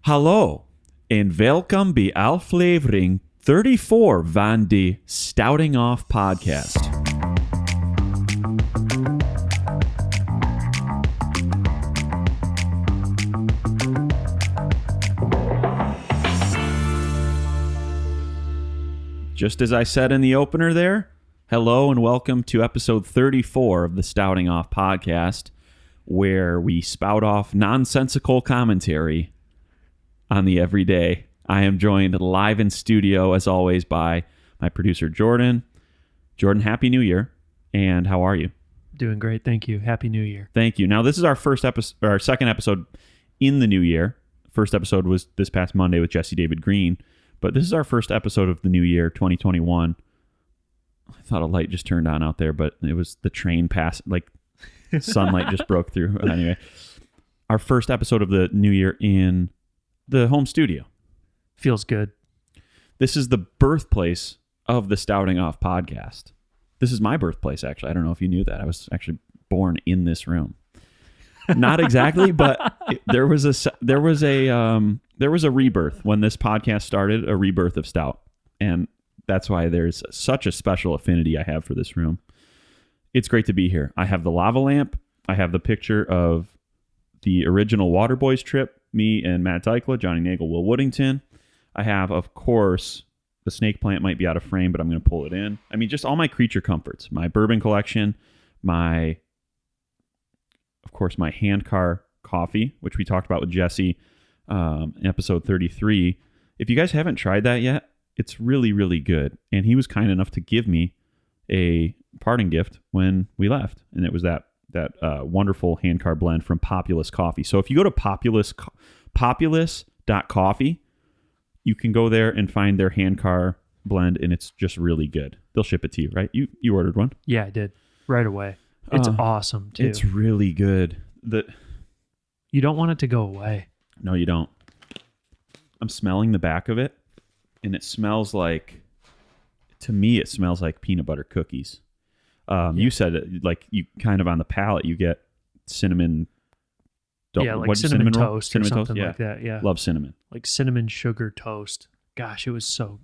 Hallo en welkom bij aflevering 34 van de Stouting Off podcast. Just as I said in the opener there, hello and welcome to episode 34 of the Stouting Off podcast, where we spout off nonsensical commentary on the everyday. I am joined live in studio, as always, by my producer, Jordan. Jordan, Happy New Year, and how are you? Doing great, thank you. Happy New Year. Thank you. Now, this is our second episode in the new year. First episode was this past Monday with Jesse David Green, but this is our first episode of the new year, 2021. I thought a light just turned on out there, but it was the train pass, like sunlight just broke through. Anyway, our first episode of the new year in the home studio. Feels good. This is the birthplace of the Stouting Off podcast. This is my birthplace, actually. I don't know if you knew that. I was actually born in this room. Not exactly, but there was a rebirth when this podcast started, a rebirth of Stout. And that's why there's such a special affinity I have for this room. It's great to be here. I have the lava lamp. I have the picture of the original Waterboys trip, me and Matt Dykla, Johnny Nagel, Will Woodington. I have, of course, the snake plant might be out of frame, but I'm going to pull it in. I mean, just all my creature comforts, my bourbon collection, of course, my Handcar coffee, which we talked about with Jesse in episode 33. If you guys haven't tried that yet, it's really, really good. And he was kind enough to give me a parting gift when we left. And it was that wonderful Handcar blend from Populous Coffee. So if you go to populous.coffee, you can go there and find their Handcar blend, and it's just really good. They'll ship it to you, right? You ordered one? Yeah, I did. Right away. It's awesome, too. It's really good. You don't want it to go away. No, you don't. I'm smelling the back of it, and it smells like, to me, it smells like peanut butter cookies. You said it, like, you kind of on the palate, you get cinnamon. Like cinnamon toast or something like that. Yeah. Love cinnamon. Like cinnamon sugar toast. Gosh, it's so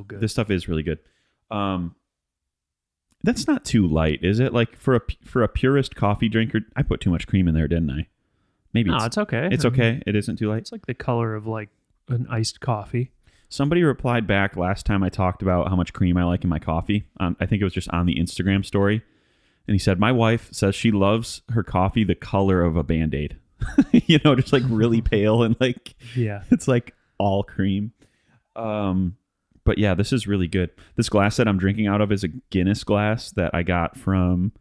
good. This stuff is really good. That's not too light, is it? Like for a purist coffee drinker, I put too much cream in there, didn't I? Maybe it's okay. It's okay. It isn't too light. It's like the color of like an iced coffee. Somebody replied back last time I talked about how much cream I like in my coffee. I think it was just on the Instagram story. And he said, my wife says she loves her coffee the color of a Band-Aid. Just like really pale and like, yeah, it's like all cream. But yeah, this is really good. This glass that I'm drinking out of is a Guinness glass that I got from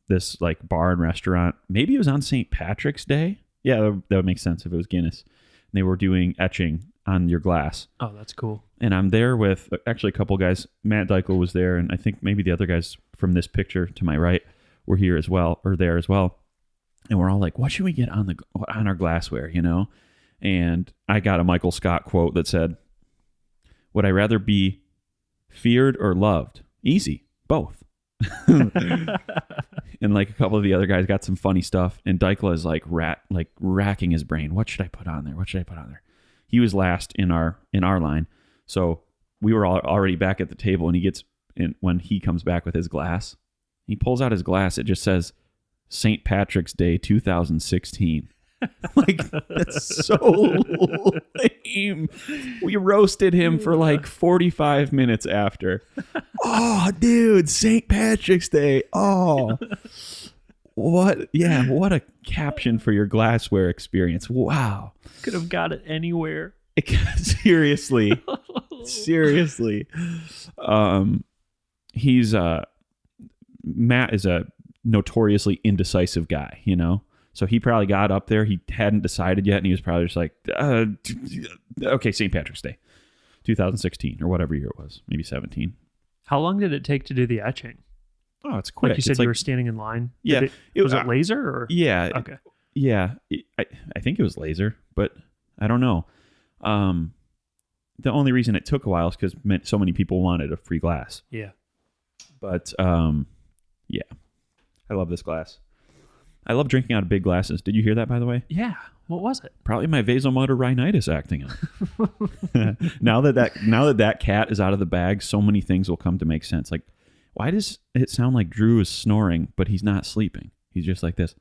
this like bar and restaurant. Maybe it was on St. Patrick's Day. Yeah, that would make sense if it was Guinness. And they were doing etching on your glass. Oh, that's cool. And I'm there with actually a couple guys. Matt Dykla was there, and I think maybe the other guys from this picture to my right were here as well, or there as well. And we're all like, what should we get on our glassware, And I got a Michael Scott quote that said, would I rather be feared or loved? Easy, both. And like a couple of the other guys got some funny stuff, and Dykla is like racking his brain. What should I put on there? What should I put on there? He was last in our line, so we were already back at the table. And he gets in when he comes back with his glass. He pulls out his glass. It just says St. Patrick's Day 2016. Like, that's so lame. We roasted him for like 45 minutes after. Oh, dude, St. Patrick's Day. Oh, what a caption for your glassware experience. Wow. Could have got it anywhere. Seriously. Matt is a notoriously indecisive guy, So he probably got up there. He hadn't decided yet, and he was probably just like, okay, St. Patrick's Day, 2016, or whatever year it was, maybe 17. How long did it take to do the etching? Oh, it's quick. Like you said, you were standing in line? Yeah. Was it laser? Or? Yeah. Okay. Yeah. I think it was laser, but I don't know. The only reason it took a while is because so many people wanted a free glass. Yeah. But, yeah. I love this glass. I love drinking out of big glasses. Did you hear that, by the way? Yeah. What was it? Probably my vasomotor rhinitis acting up. Now that cat is out of the bag, so many things will come to make sense. Like, why does it sound like Drew is snoring, but he's not sleeping? He's just like this.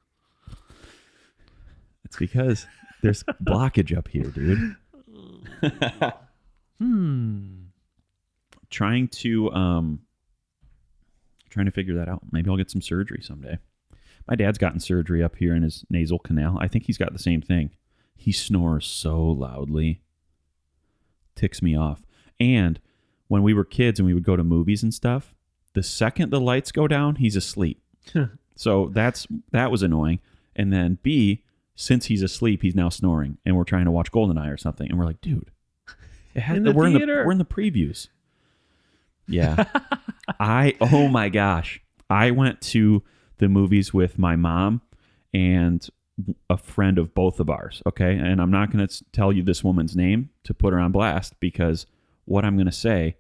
It's because there's blockage up here, dude. Trying to figure that out. Maybe I'll get some surgery someday. My dad's gotten surgery up here in his nasal canal. I think he's got the same thing. He snores so loudly. Ticks me off. And when we were kids and we would go to movies and stuff, the second the lights go down, he's asleep. So that was annoying. And then B, since he's asleep, he's now snoring. And we're trying to watch GoldenEye or something. And we're like, dude, we're in the previews. Yeah. Oh my gosh. I went to the movies with my mom and a friend of both of ours, okay? And I'm not going to tell you this woman's name to put her on blast because what I'm going to say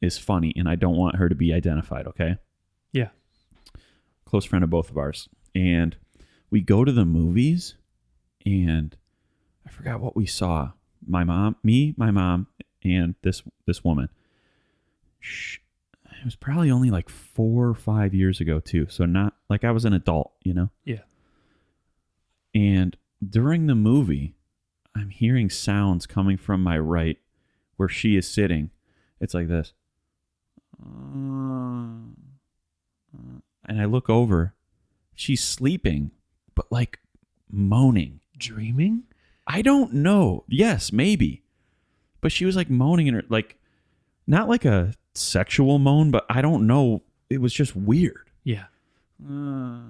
is funny and I don't want her to be identified, okay? Yeah. Close friend of both of ours. And we go to the movies and I forgot what we saw. My mom, and this woman. It was probably only like 4 or 5 years ago too. So not like I was an adult, you know? Yeah. And during the movie, I'm hearing sounds coming from my right where she is sitting. It's like this. And I look over. She's sleeping, but like moaning. Dreaming? I don't know. Yes, maybe. But she was like moaning in her, like, not like a sexual moan, but I don't know. It was just weird. Yeah. I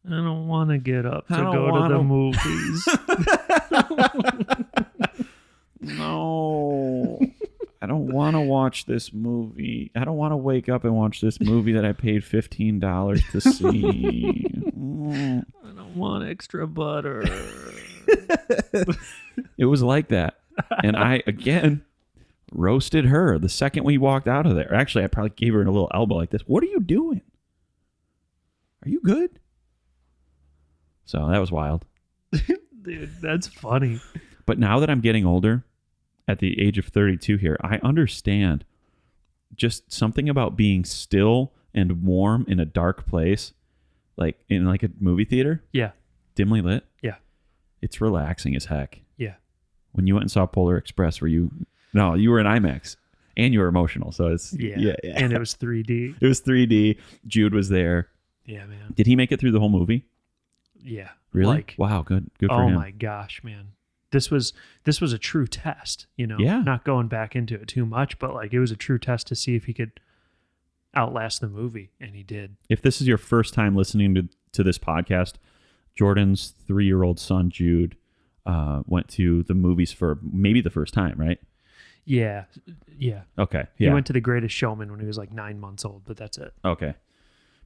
don't want to get up to go to the movies. No. I don't want to watch this movie. I don't want to wake up and watch this movie that I paid $15 to see. I don't want extra butter. It was like that. And I, again, roasted her the second we walked out of there. Actually, I probably gave her a little elbow like this. What are you doing? Are you good? So that was wild. Dude, that's funny. But now that I'm getting older, at the age of 32 here, I understand just something about being still and warm in a dark place, like in like a movie theater. Yeah. Dimly lit. Yeah. It's relaxing as heck. Yeah. When you went and saw Polar Express, you were in IMAX and you were emotional. So it's, yeah. And it was 3D. It was 3D. Jude was there. Yeah, man. Did he make it through the whole movie? Yeah. Really? Wow. Good for him. Oh my gosh, man. This was a true test, you know, Yeah. Not going back into it too much, but like it was a true test to see if he could outlast the movie. And he did. If this is your first time listening to this podcast, Jordan's 3-year-old son, Jude, went to the movies for maybe the first time, right? Yeah. Yeah. Okay. He Yeah. went to The Greatest Showman when he was like 9 months old, but that's it. Okay.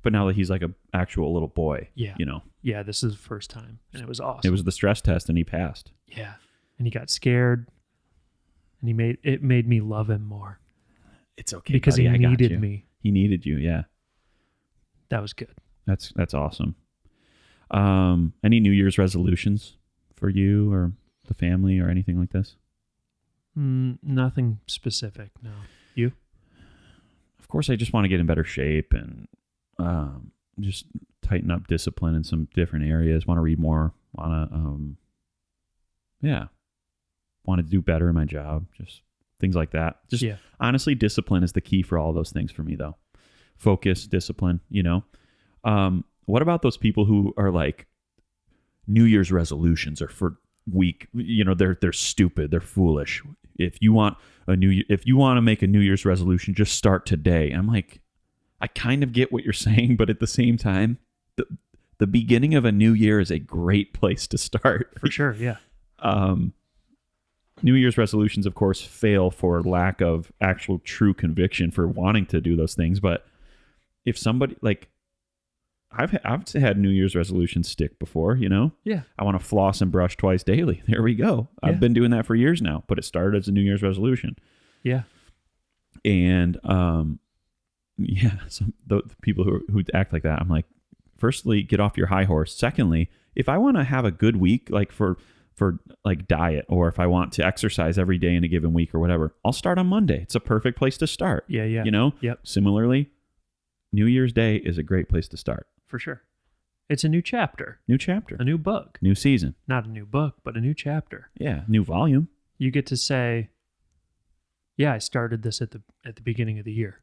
But now that he's like an actual little boy, Yeah. you know. Yeah, this is the first time. And it was awesome. It was the stress test and he passed. Yeah. And he got scared. And it made me love him more. It's okay. Because buddy, he I got needed you. me. He needed you, yeah. That was good. That's awesome. Any New Year's resolutions for you or the family or anything like this? Nothing specific, no. You? Of course, I just want to get in better shape and just tighten up discipline in some different areas. Want to read more. Want to do better in my job. Just things like that. Just honestly, discipline is the key for all those things for me, though. Focus, discipline. You know. What about those people who are like New Year's resolutions are for weak? You know, they're stupid. They're foolish. If you want to make a New Year's resolution, just start today. I'm like, I kind of get what you're saying, but at the same time, the beginning of a new year is a great place to start. For sure, yeah. New Year's resolutions, of course, fail for lack of actual true conviction for wanting to do those things. But if somebody like, I've had New Year's resolutions stick before, you know? Yeah. I want to floss and brush twice daily. There we go. Yeah. I've been doing that for years now, but it started as a New Year's resolution. Yeah. And, so the people who act like that, I'm like, firstly, get off your high horse. Secondly, if I want to have a good week, like for like diet, or if I want to exercise every day in a given week or whatever, I'll start on Monday. It's a perfect place to start. Yeah. You know? Yep. Similarly, New Year's Day is a great place to start. For sure. It's a new chapter. New chapter. A new book. New season. Not a new book, but a new chapter. Yeah. New volume. You get to say, yeah, I started this at the beginning of the year.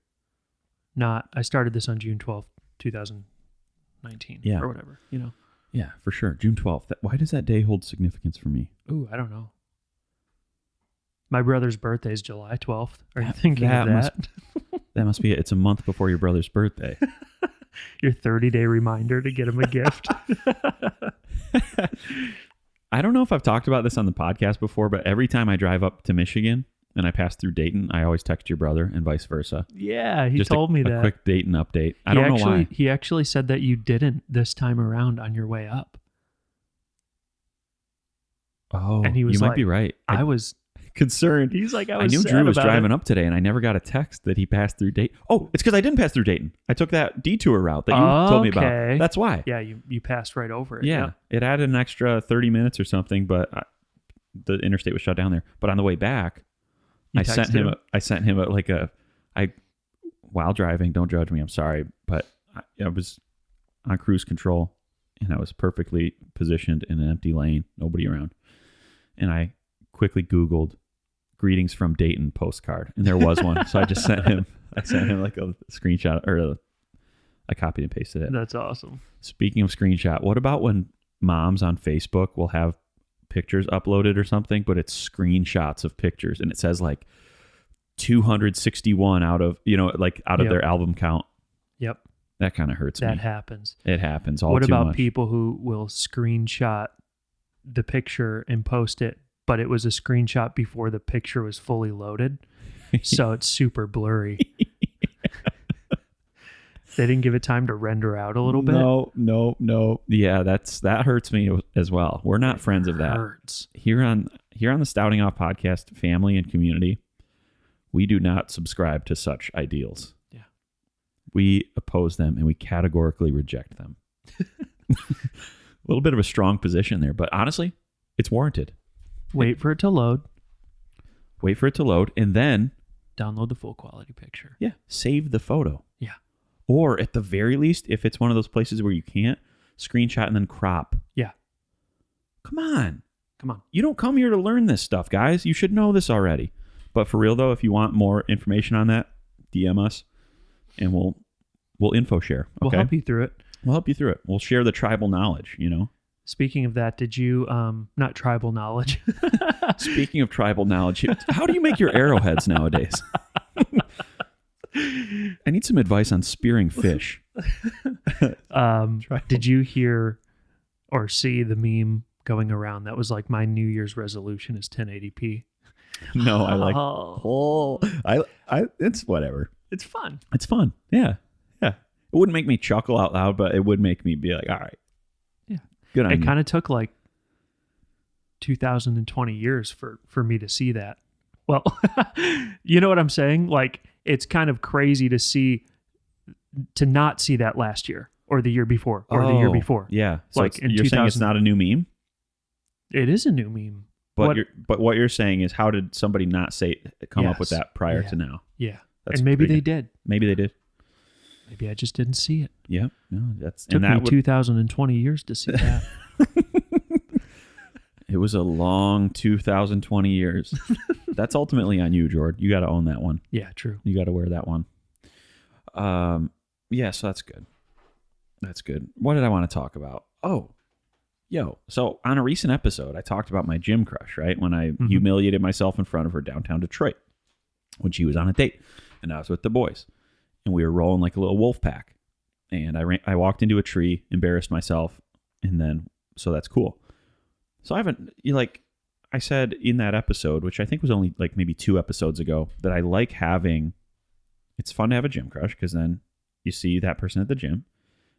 Not, I started this on June 12th, 2019. Yeah. Or whatever, you know. Yeah, for sure. June 12th. Why does that day hold significance for me? Ooh, I don't know. My brother's birthday is July 12th. Are you thinking of that? That must be it. It's a month before your brother's birthday. Your 30-day reminder to get him a gift. I don't know if I've talked about this on the podcast before, but every time I drive up to Michigan and I pass through Dayton, I always text your brother and vice versa. Yeah, he Just told me a that. quick Dayton update. I don't know why. He actually said that you didn't this time around on your way up. Oh, and he was you like, might be right. I was concerned. He's like, I knew Drew was driving up today, and I never got a text that he passed through Dayton. Oh, it's because I didn't pass through Dayton. I took that detour route that you told me about. That's why. Yeah, you passed right over it. Yeah, it added an extra 30 minutes or something, but the interstate was shut down there. But on the way back, I sent him while driving. Don't judge me. I'm sorry, but I was on cruise control, and I was perfectly positioned in an empty lane, nobody around, and I quickly Googled greetings from Dayton postcard, and there was one. So I just sent him. I sent him like a screenshot, or I copied and pasted it. That's awesome. Speaking of screenshot, what about when moms on Facebook will have pictures uploaded or something, but it's screenshots of pictures, and it says like 261 out of their album count. Yep. That kind of hurts me. That happens. It happens all What too about much. people who will screenshot the picture and post it, but it was a screenshot before the picture was fully loaded, so it's super blurry. They didn't give it time to render out a little bit. No. Yeah, that hurts me as well. We're not friends of that. Hurts. Here on the Stouting Off podcast family and community, we do not subscribe to such ideals. Yeah. We oppose them and we categorically reject them. A little bit of a strong position there, but honestly, it's warranted. Wait for it to load. Wait for it to load, and then Download the full quality picture. Yeah, save the photo. Yeah. Or at the very least, if it's one of those places where you can't, screenshot and then crop. Yeah. Come on. Come on. You don't come here to learn this stuff, guys. You should know this already. But for real, though, if you want more information on that, DM us, and we'll info share. Okay? We'll help you through it. We'll help you through it. We'll share the tribal knowledge, you know? Speaking of that, did you, not tribal knowledge. Speaking of tribal knowledge, how do you make your arrowheads nowadays? I need some advice on spearing fish. Did you hear or see the meme going around that was like, my New Year's resolution is 1080p? No, I like, it's whatever. It's fun. It's fun. Yeah. Yeah. It wouldn't make me chuckle out loud, but it would make me be like, all right. Yeah. Good on you. It kind of took like 2020 years for me to see that. Well, you know what I'm saying? Like, it's kind of crazy to not see that last year or the year before or the year before. Yeah. So Like in you're saying it's not a new meme? It is a new meme. But what you're saying is, how did somebody not come up with that prior to now? Yeah. That's and maybe pretty they good. did. Maybe they did. Maybe I just didn't see it. Yeah. No, that's Took me 2020 years to see that. It was a long 2020 years. That's ultimately on you, Jord. You got to own that one. Yeah, true. You got to wear that one. Yeah, so that's good. That's good. What did I want to talk about? So on a recent episode, I talked about my gym crush, right? When I humiliated myself in front of her downtown Detroit when she was on a date, and I was with the boys, and we were rolling like a little wolf pack. And I walked into a tree, embarrassed myself, and then, so that's cool. So I said in that episode, which I think was only like maybe 2 episodes ago, that I like it's fun to have a gym crush because then you see that person at the gym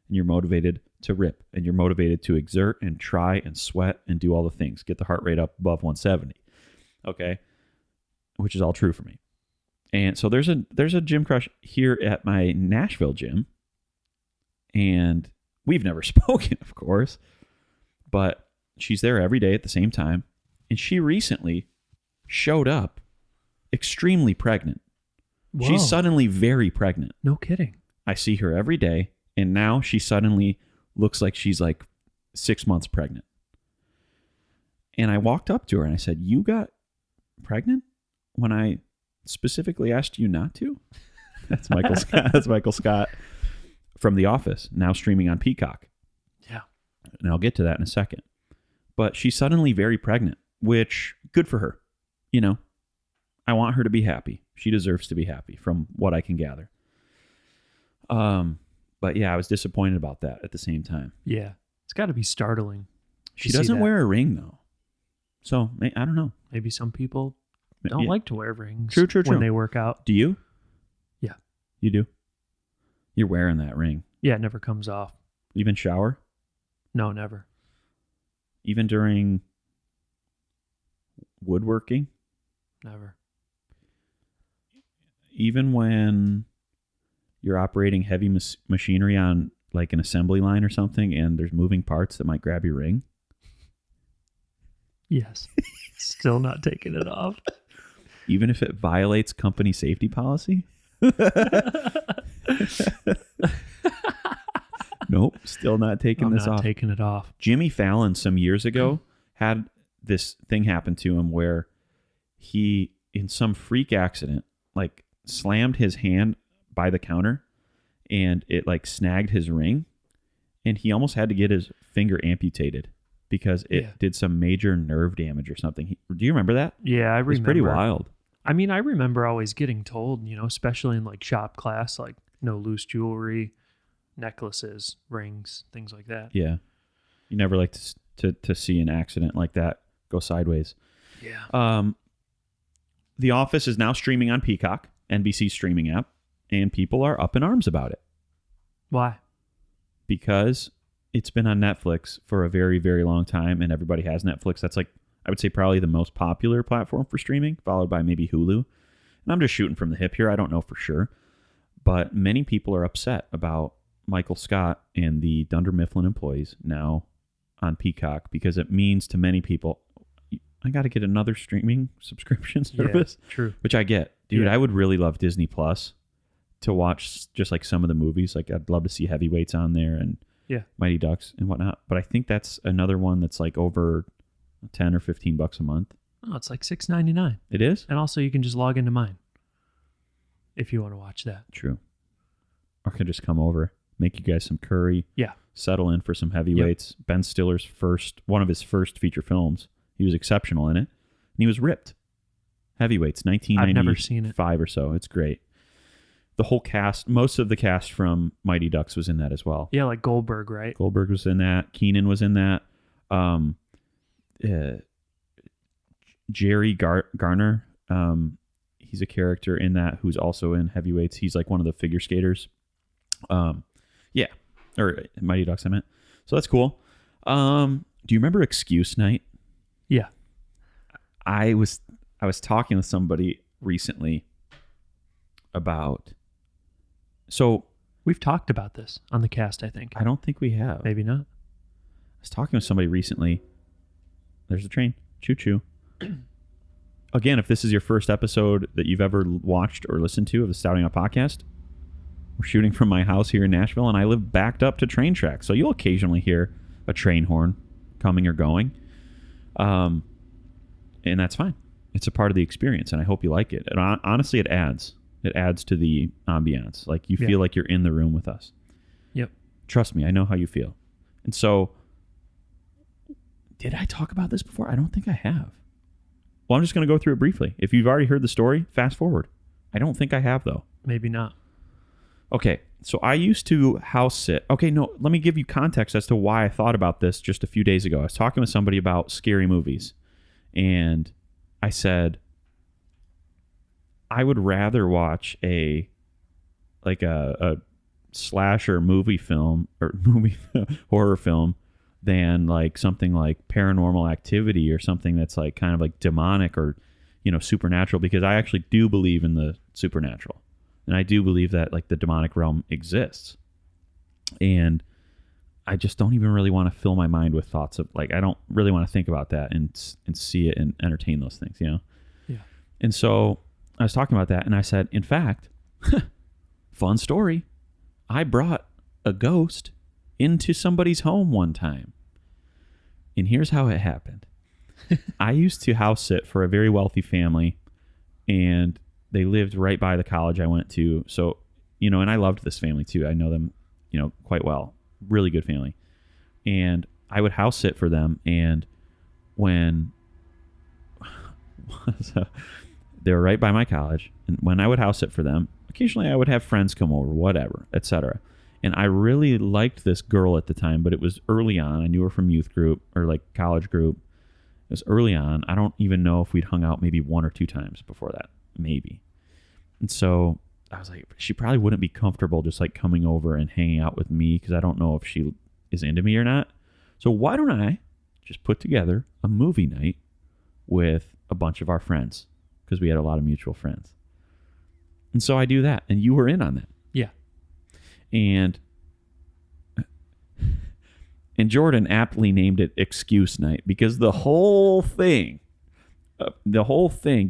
and you're motivated to rip and you're motivated to exert and try and sweat and do all the things, get the heart rate up above 170. Okay. Which is all true for me. And so there's a gym crush here at my Nashville gym. And We've never spoken, of course, but she's there every day at the same time. And she recently showed up extremely pregnant. Whoa. She's suddenly very pregnant. No kidding. I see her every day, and now she suddenly looks like she's like 6 months pregnant. And I walked up to her and I said, "You got pregnant when I specifically asked you not to?" That's Michael Scott. That's Michael Scott from The Office, now streaming on Peacock. Yeah. And I'll get to that in a second. But she's suddenly very pregnant, which good for her. You know, I want her to be happy. She deserves to be happy from what I can gather. But yeah, I was disappointed about that at the same time. Yeah. It's got to be startling. She doesn't wear a ring though. So I don't know. Maybe some people don't like to wear rings True. when they work out. Do you? Yeah. You do? You're wearing that ring. Yeah, it never comes off. Even shower? No, never. Even during woodworking? Never. Even when you're operating heavy machinery on like an assembly line or something and there's moving parts that might grab your ring? Yes. Still not taking it off. Even if it violates company safety policy? Nope, still not taking this off. I'm not taking it off. Jimmy Fallon some years ago had this thing happen to him where he, in some freak accident, like slammed his hand by the counter and it like snagged his ring and he almost had to get his finger amputated because it did some major nerve damage or something. Do you remember that? Yeah, I remember. It's pretty wild. I mean, I remember always getting told, especially in like shop class, like no loose jewelry, necklaces, rings, things like that. Yeah. You never like to see an accident like that go sideways. Yeah. The Office is now streaming on Peacock, NBC's streaming app, and people are up in arms about it. Why? Because it's been on Netflix for a very, very long time, and everybody has Netflix. That's like, I would say, probably the most popular platform for streaming, followed by maybe Hulu. And I'm just shooting from the hip here. I don't know for sure. But many people are upset about Michael Scott and the Dunder Mifflin employees now on Peacock because it means to many people, I got to get another streaming subscription service. Yeah, true. Which I get. Dude, Yeah. I would really love Disney Plus to watch just like some of the movies. Like I'd love to see Heavyweights on there and Mighty Ducks and whatnot. But I think that's another one that's like over 10 or $15 a month. Oh, it's like $6.99. It is? And also you can just log into mine if you want to watch that. True. Or can just come over, make you guys some curry. Yeah. Settle in for some Heavyweights. Yep. Ben Stiller's one of his first feature films. He was exceptional in it. And he was ripped. Heavyweights, 1995 I've never seen it. or so. It's great. The whole cast, most of the cast from Mighty Ducks was in that as well. Yeah, like Goldberg, right? Goldberg was in that. Keenan was in that. Jerry Garner, he's a character in that who's also in Heavyweights. He's like one of the figure skaters. Yeah. Or Mighty Ducks, I meant. So that's cool. Do you remember Excuse Night? Yeah. I was talking with somebody recently about... So we've talked about this on the cast, I think. I don't think we have. Maybe not. I was talking with somebody recently. There's a train. Choo-choo. Again, if this is your first episode that you've ever watched or listened to of the Stouting Up podcast, we're shooting from my house here in Nashville, and I live backed up to train tracks. So you'll occasionally hear a train horn coming or going. And that's fine. It's a part of the experience, and I hope you like it. And honestly, it adds. It adds to the ambiance. Like, you feel like you're in the room with us. Yep. Trust me, I know how you feel. And so, did I talk about this before? I don't think I have. Well, I'm just going to go through it briefly. If you've already heard the story, fast forward. I don't think I have, though. Maybe not. Okay, so I used to house sit. Okay, no, let me give you context as to why I thought about this just a few days ago. I was talking with somebody about scary movies, and I said, I would rather watch a slasher movie film or horror film than like something like Paranormal Activity or something that's like kind of like demonic or, supernatural, because I actually do believe in the supernatural. And I do believe that like the demonic realm exists. And I just don't even really want to fill my mind with thoughts of like, I don't really want to think about that and see it and entertain those things, you know? Yeah. And so I was talking about that and I said, in fact, fun story. I brought a ghost into somebody's home one time. And here's how it happened. I used to house sit for a very wealthy family, and they lived right by the college I went to. So, you know, and I loved this family too. I know them, you know, quite well. Really good family. And I would house sit for them. And when so they were right by my college, and when I would house sit for them, occasionally I would have friends come over, whatever, etc. And I really liked this girl at the time, but it was early on. I knew her from youth group or like college group. It was early on. I don't even know if we'd hung out maybe 1 or 2 times before that, maybe. And so I was like, she probably wouldn't be comfortable just like coming over and hanging out with me because I don't know if she is into me or not. So why don't I just put together a movie night with a bunch of our friends, because we had a lot of mutual friends. And so I do that, and you were in on that. Yeah. And Jordan aptly named it Excuse Night because the whole thing,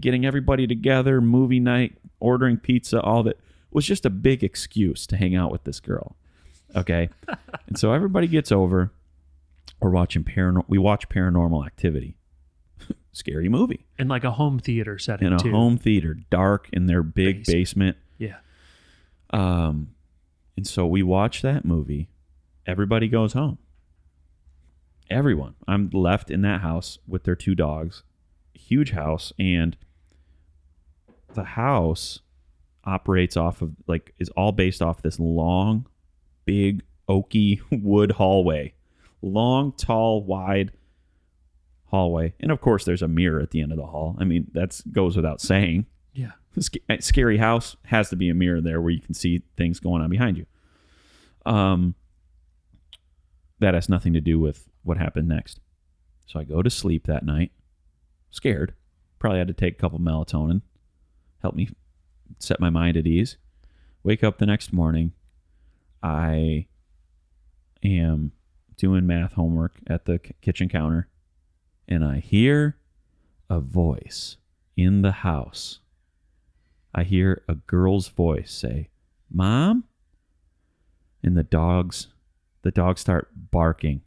getting everybody together, movie night, ordering pizza, all of it, was just a big excuse to hang out with this girl. Okay? And so everybody gets over. We're watching we watch Paranormal Activity. Scary movie. In like a home theater setting, in a too. home theater, dark in their big basement. Yeah. And so we watch that movie. Everybody goes home. Everyone. I'm left in that house with their 2 dogs. Huge house. And the house operates off of, like, is all based off this long, big, oaky wood hallway. Long, tall, wide hallway. And of course, there's a mirror at the end of the hall. I mean, that goes without saying. Yeah. Scary house has to be a mirror there where you can see things going on behind you. That has nothing to do with what happened next. So I go to sleep that night, scared. Probably had to take a couple melatonin, help me set my mind at ease. Wake up the next morning. I am doing math homework at the kitchen counter, and I hear a voice in the house. I hear a girl's voice say, "Mom?" And the dogs start barking.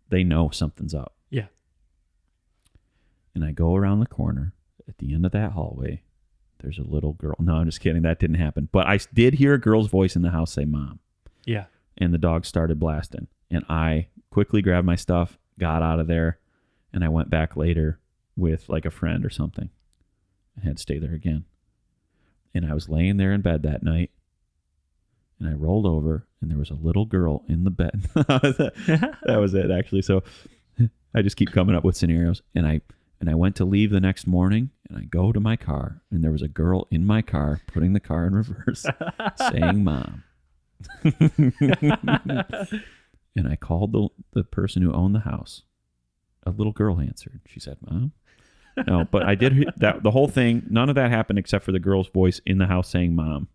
They know something's up. Yeah. And I go around the corner. At the end of that hallway, there's a little girl. No, I'm just kidding. That didn't happen. But I did hear a girl's voice in the house say, "Mom." Yeah. And the dogs started blasting. And I quickly grabbed my stuff, got out of there, and I went back later with like a friend or something. I had to stay there again. And I was laying there in bed that night, and I rolled over, and there was a little girl in the bed. That was it, actually. So I just keep coming up with scenarios. And I went to leave the next morning, and I go to my car, and there was a girl in my car putting the car in reverse, saying, "Mom." And I called the person who owned the house. A little girl answered. She said, "Mom." No, but I did that. The whole thing, none of that happened except for the girl's voice in the house saying, "Mom."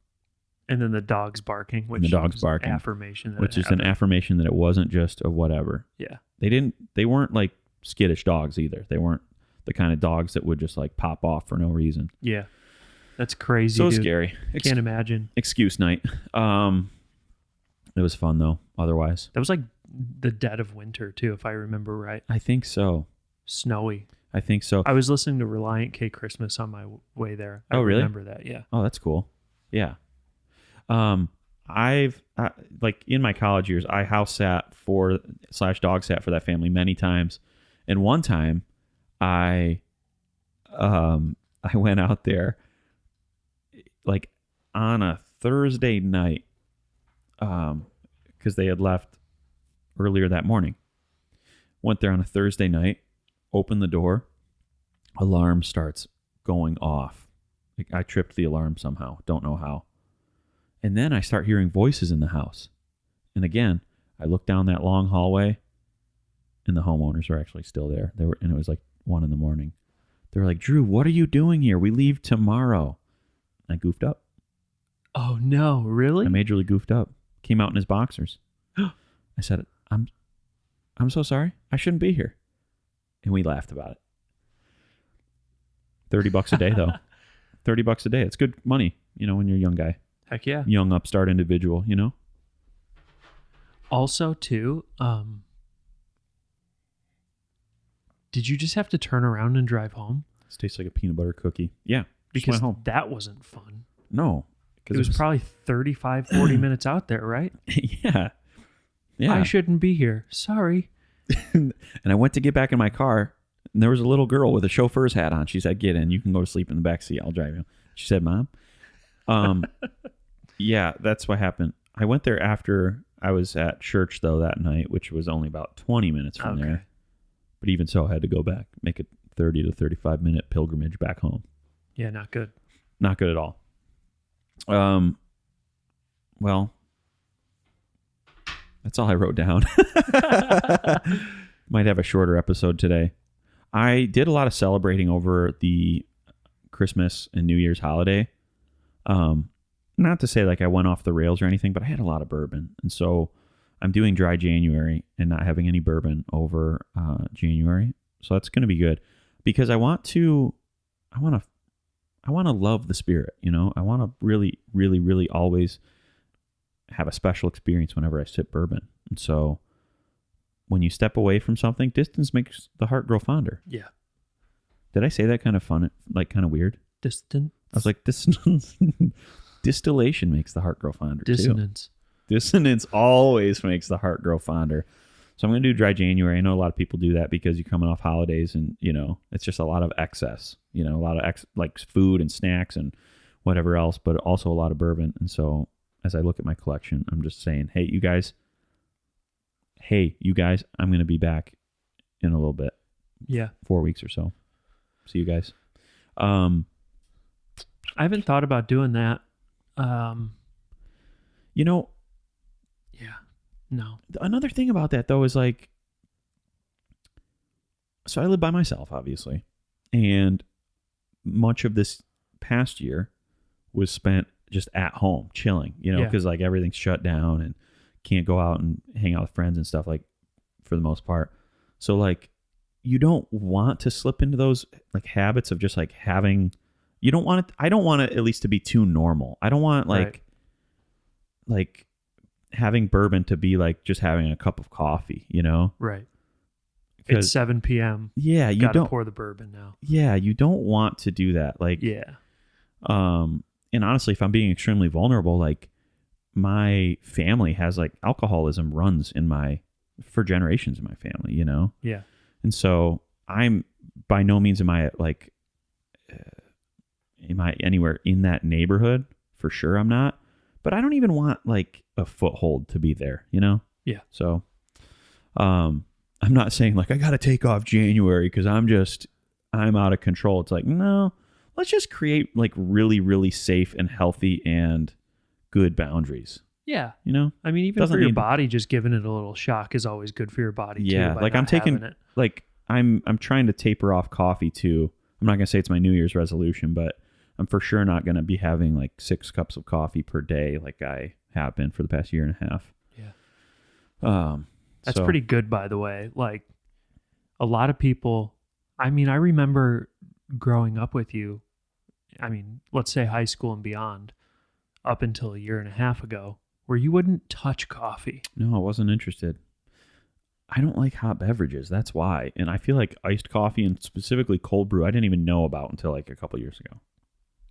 And then the dogs barking, which is affirmation. Which is an affirmation that it wasn't just a whatever. Yeah. They weren't like skittish dogs either. They weren't the kind of dogs that would just like pop off for no reason. Yeah. That's crazy. So dude. scary. Can't imagine. Excuse night. It was fun though, otherwise. That was like the dead of winter too, if I remember right. I think so. Snowy. I think so. I was listening to Reliant K Christmas on my way there. Oh, really? I remember that, yeah. Oh, that's cool. Yeah. I've like in my college years, I house sat / dog sat for that family many times. And one time I went out there like on a Thursday night, because they had left earlier that morning. Went there on a Thursday night, opened the door, alarm starts going off. Like I tripped the alarm somehow, don't know how. And then I start hearing voices in the house. And again, I look down that long hallway, and the homeowners were actually still there. And it was like 1 a.m. They were like, "Drew, what are you doing here? We leave tomorrow." I goofed up. Oh no, really? I majorly goofed up. Came out in his boxers. I said, I'm so sorry. I shouldn't be here. And we laughed about it. $30 a day, though. $30 a day. It's good money, when you're a young guy. Heck yeah. Young upstart individual, Also, too, did you just have to turn around and drive home? This tastes like a peanut butter cookie. Yeah. Just Because went home. that wasn't fun. No. It was probably 35, 40 minutes out there, right? Yeah. Yeah. I shouldn't be here. Sorry. And I went to get back in my car, and there was a little girl with a chauffeur's hat on. She said, "Get in. You can go to sleep in the back seat. I'll drive you." She said, "Mom." Yeah, that's what happened. I went there after I was at church, though, that night, which was only about 20 minutes from there. But even so, I had to go back, make a 30 to 35-minute pilgrimage back home. Yeah, not good. Not good at all. Well, that's all I wrote down. Might have a shorter episode today. I did a lot of celebrating over the Christmas and New Year's holiday. Not to say like I went off the rails or anything, but I had a lot of bourbon. And so I'm doing dry January and not having any bourbon over January. So that's going to be good because I want to love the spirit, I want to really, really, really always have a special experience whenever I sip bourbon. And so when you step away from something, distance makes the heart grow fonder. Yeah. Did I say that kind of fun, like kind of weird? Distant. I was like, distillation makes the heart grow fonder. Dissonance. Too. Dissonance always makes the heart grow fonder. So I'm going to do dry January. I know a lot of people do that because you're coming off holidays and, it's just a lot of excess, a lot of like food and snacks and whatever else, but also a lot of bourbon. And so as I look at my collection, I'm just saying, hey, you guys, I'm going to be back in a little bit. Yeah. 4 weeks or so. See you guys. I haven't thought about doing that. Yeah. No. Another thing about that, though, is like, so I live by myself, obviously. And much of this past year was spent just at home, chilling, because like everything's shut down and can't go out and hang out with friends and stuff, like, for the most part. So, like, you don't want to slip into those, like, habits of just, like, having... You don't want it... I don't want it, at least, to be too normal. I don't want, like having bourbon to be like just having a cup of coffee, Right. It's 7 p.m. Yeah, you gotta don't pour the bourbon now. Yeah, you don't want to do that. Like, yeah. And honestly, if I'm being extremely vulnerable, like my family has like alcoholism runs for generations in my family, Yeah. And so I'm by no means am I anywhere in that neighborhood? For sure I'm not. But I don't even want like a foothold to be there, Yeah. So I'm not saying like I got to take off January because I'm out of control. It's like, no, let's just create like really, really safe and healthy and good boundaries. Yeah. I mean, even for your body, just giving it a little shock is always good for your body too. Yeah. Like I'm taking it. Like I'm trying to taper off coffee too. I'm not going to say it's my New Year's resolution, but I'm for sure not going to be having like 6 cups of coffee per day like I have been for the past year and a half. Yeah. That's pretty good, by the way. Like a lot of people, I mean, I remember growing up with you, I mean, let's say high school and beyond, up until a year and a half ago, where you wouldn't touch coffee. No, I wasn't interested. I don't like hot beverages. That's why. And I feel like iced coffee and specifically cold brew, I didn't even know about until like a couple years ago.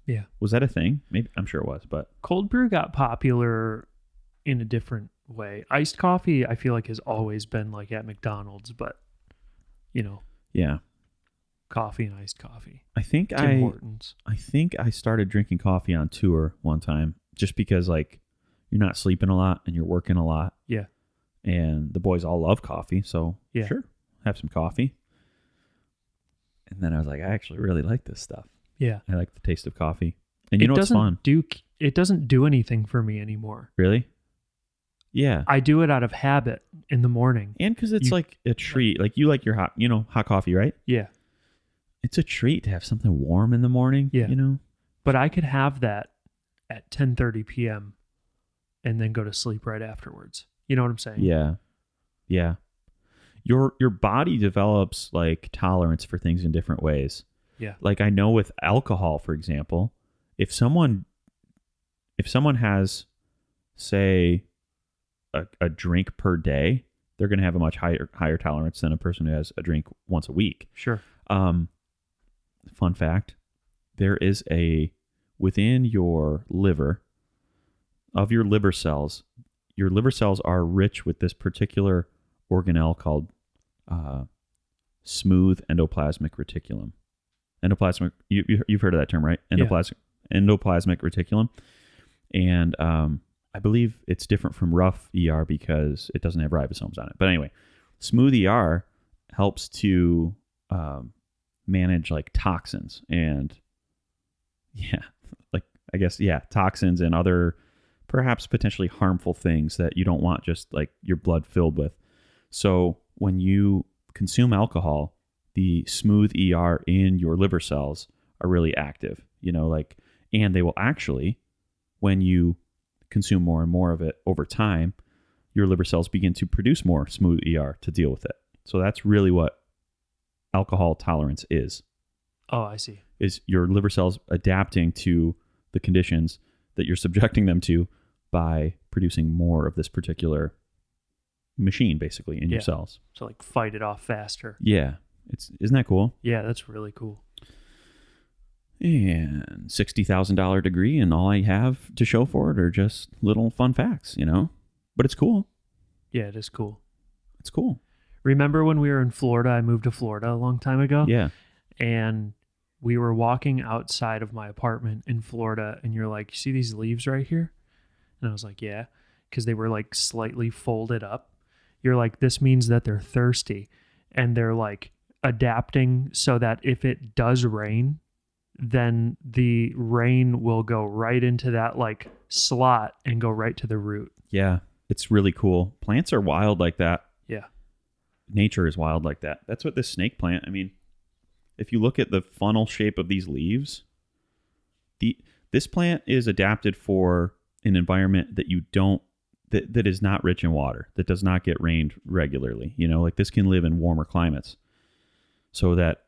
Yeah. Was that a thing? Maybe. I'm sure it was, but cold brew got popular in a different way. Iced coffee, I feel like, has always been like at McDonald's, but yeah, coffee and iced coffee. I think Tim Hortons. I think I started drinking coffee on tour one time just because like you're not sleeping a lot and you're working a lot. Yeah. And the boys all love coffee, so yeah. Sure, have some coffee. And then I was like, I actually really like this stuff. Yeah. I like the taste of coffee. And it's fun? It doesn't do anything for me anymore. Really? Yeah. I do it out of habit in the morning. And because it's like a treat. Like you like your hot coffee, right? Yeah. It's a treat to have something warm in the morning. Yeah. But I could have that at 10:30 p.m. and then go to sleep right afterwards. You know what I'm saying? Yeah. Yeah. Your body develops like tolerance for things in different ways. Yeah. Like I know with alcohol, for example, if someone has, say, a drink per day, they're going to have a much higher tolerance than a person who has a drink once a week. Sure. Fun fact, there is within your liver, of your liver cells are rich with this particular organelle called smooth endoplasmic reticulum. You've heard of that term, right? Endoplasmic reticulum. And I believe it's different from rough ER because it doesn't have ribosomes on it. But anyway, smooth ER helps to manage like toxins and toxins and other perhaps potentially harmful things that you don't want just like your blood filled with. So when you consume alcohol, the smooth ER in your liver cells are really active, and they will actually, when you consume more and more of it over time, your liver cells begin to produce more smooth ER to deal with it. So that's really what alcohol tolerance is. Oh, I see. Is your liver cells adapting to the conditions that you're subjecting them to by producing more of this particular machine, basically, in your cells. So like fight it off faster. Yeah. Isn't that cool? Yeah, that's really cool. And $60,000 degree, and all I have to show for it are just little fun facts, But it's cool. Yeah, it is cool. It's cool. Remember when we were in Florida? I moved to Florida a long time ago. Yeah. And we were walking outside of my apartment in Florida, and you're like, you see these leaves right here? And I was like, yeah, because they were like slightly folded up. You're like, this means that they're thirsty, and they're like adapting so that if it does rain, then the rain will go right into that like slot and go right to the root. Yeah, it's really cool. Plants are wild like that. Yeah. Nature is wild like that. That's what this snake plant, if you look at the funnel shape of these leaves, this plant is adapted for an environment that is not rich in water, that does not get rained regularly. Like this can live in warmer climates. So that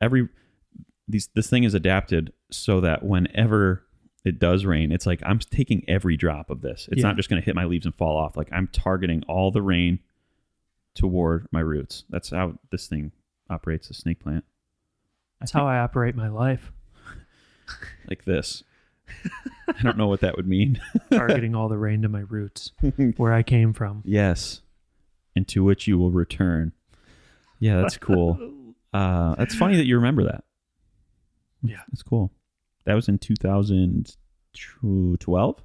this thing is adapted so that whenever it does rain, it's like I'm taking every drop of this. It's not just going to hit my leaves and fall off. Like I'm targeting all the rain toward my roots. That's how this thing operates, the snake plant. That's how I operate my life. Like this. I don't know what that would mean. Targeting all the rain to my roots, where I came from. Yes. And to which you will return. Yeah, that's cool. That's funny that you remember that. Yeah. That's cool. That was in 2012?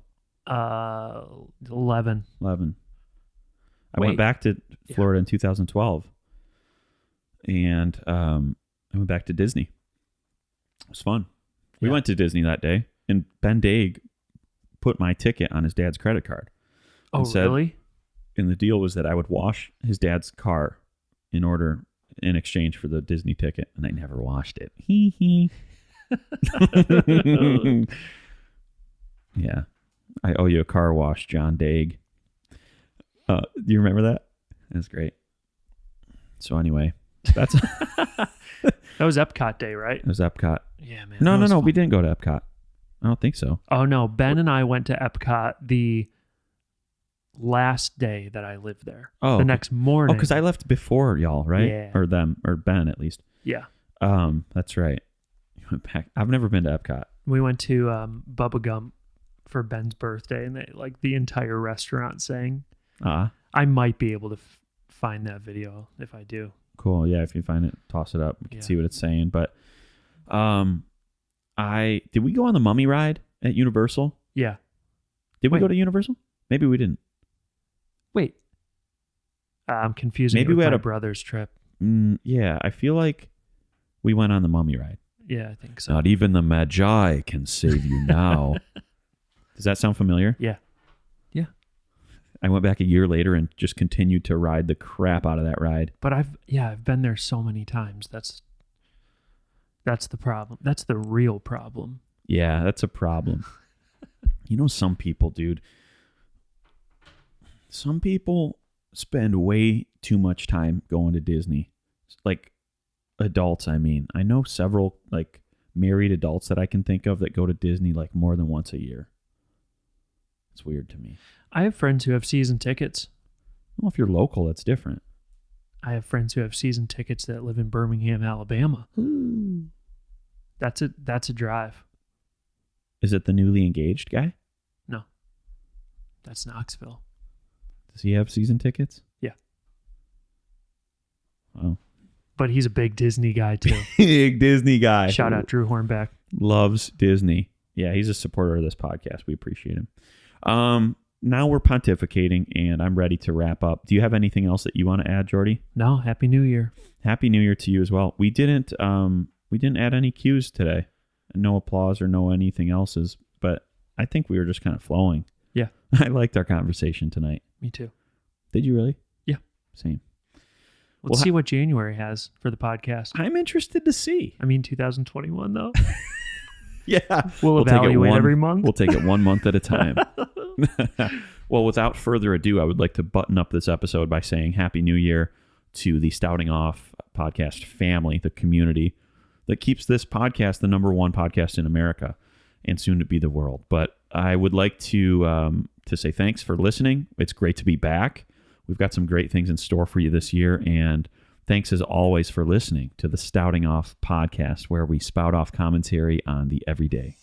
11. I went back to Florida in 2012. And I went back to Disney. It was fun. We went to Disney that day, and Ben Daig put my ticket on his dad's credit card. Oh, really? And the deal was that I would wash his dad's car in exchange for the Disney ticket, and I never washed it. Hee hee. Yeah. I owe you a car wash, John Daig. Do you remember that? That's great. So anyway, that's that was Epcot Day, right? It was Epcot. Yeah, man. No. We didn't go to Epcot. I don't think so. Oh, no. Ben and I went to Epcot the last day that I lived there. Oh, the next morning. Oh, because I left before y'all, right? Yeah. Or them, or Ben at least. Yeah. That's right. You went back. I've never been to Epcot. We went to Bubba Gump for Ben's birthday, and the entire restaurant sang. I might be able to find that video if I do. Cool. Yeah, if you find it, toss it up. We can see what it's saying. But did we go on the Mummy ride at Universal? Yeah. Did we go to Universal? Maybe we didn't. Wait. I'm confusing it with my brother's trip. Yeah, I feel like we went on the Mummy ride. Yeah, I think so. Not even the Magi can save you now. Does that sound familiar? Yeah. Yeah. I went back a year later and just continued to ride the crap out of that ride. But I've been there so many times. That's the problem. That's the real problem. Yeah, that's a problem. Some people, dude. Some people spend way too much time going to Disney. Like adults, I mean. I know several like married adults that I can think of that go to Disney like more than once a year. It's weird to me. I have friends who have season tickets. Well, if you're local, that's different. I have friends who have season tickets that live in Birmingham, Alabama. Ooh. That's a drive. Is it the newly engaged guy? No. That's Knoxville. Does he have season tickets? Yeah. Wow. But he's a big Disney guy too. Big Disney guy. Shout out Drew Hornback. Loves Disney. Yeah, he's a supporter of this podcast. We appreciate him. Now we're pontificating, and I'm ready to wrap up. Do you have anything else that you want to add, Jordy? No. Happy New Year. Happy New Year to you as well. We didn't add any cues today. No applause or no anything else's, but I think we were just kind of flowing. Yeah. I liked our conversation tonight. Me too. Did you really? Yeah. Same. Let's see what January has for the podcast. I'm interested to see. I mean, 2021 though. Yeah. We'll evaluate every month. We'll take it 1 month at a time. Well, without further ado, I would like to button up this episode by saying Happy New Year to the Stouting Off podcast family, the community that keeps this podcast the number one podcast in America and soon to be the world. But I would like to say thanks for listening. It's great to be back. We've got some great things in store for you this year. And thanks as always for listening to the Stouting Off podcast, where we spout off commentary on the everyday.